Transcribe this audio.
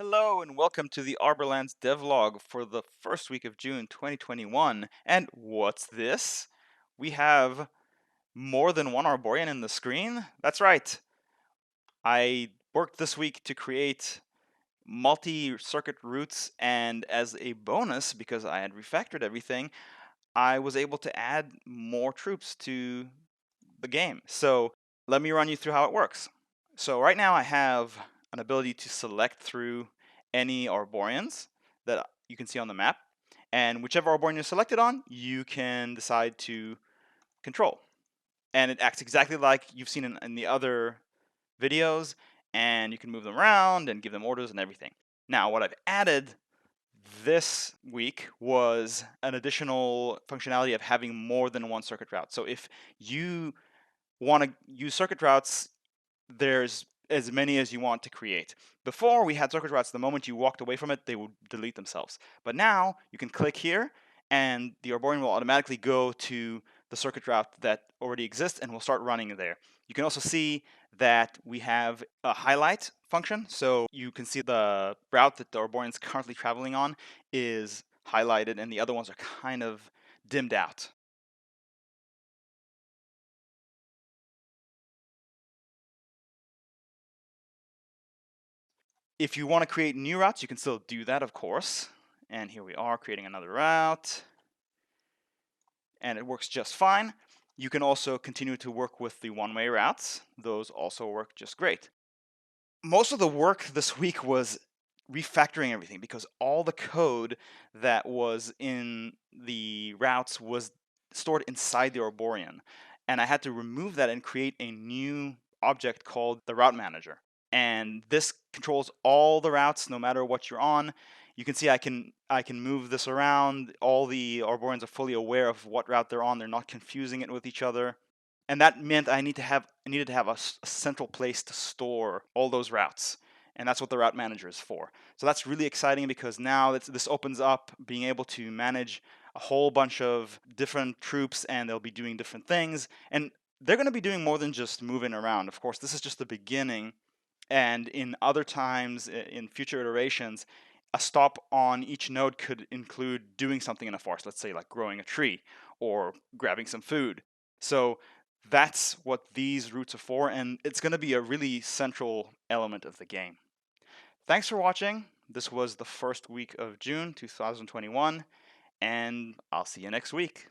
Hello and welcome to the Arborlands devlog for the first week of June 2021. And what's this? We have more than one Arborian in the screen? That's right. I worked this week to create multi-circuit routes, and as a bonus, because I had refactored everything, I was able to add more troops to the game. So let me run you through how it works. So right now I have an ability to select through any Arborians that you can see on the map, and whichever Arborian you're selected on, you can decide to control. And it acts exactly like you've seen in the other videos, and you can move them around and give them orders and everything. Now, what I've added this week was an additional functionality of having more than one circuit route. So if you want to use circuit routes, there's as many as you want to create. Before, we had circuit routes, the moment you walked away from it, they would delete themselves. But now, you can click here, and the Arborian will automatically go to the circuit route that already exists, and will start running there. You can also see that we have a highlight function, so you can see the route that the Arborian is currently traveling on is highlighted, and the other ones are kind of dimmed out. If you want to create new routes, you can still do that, of course. And here we are creating another route. And it works just fine. You can also continue to work with the one-way routes. Those also work just great. Most of the work this week was refactoring everything because all the code that was in the routes was stored inside the Arborian. And I had to remove that and create a new object called the route manager. And this controls all the routes no matter what you're on. You can see I can move this around. All the Arborians are fully aware of what route they're on. They're not confusing it with each other. And that meant I needed to have a central place to store all those routes. And that's what the route manager is for. So that's really exciting because now this opens up being able to manage a whole bunch of different troops, and they'll be doing different things. And they're going to be doing more than just moving around. Of course, this is just the beginning. And in other times, in future iterations, a stop on each node could include doing something in a forest, let's say like growing a tree or grabbing some food. So that's what these routes are for, and it's going to be a really central element of the game. Thanks for watching. This was the first week of June 2021, and I'll see you next week.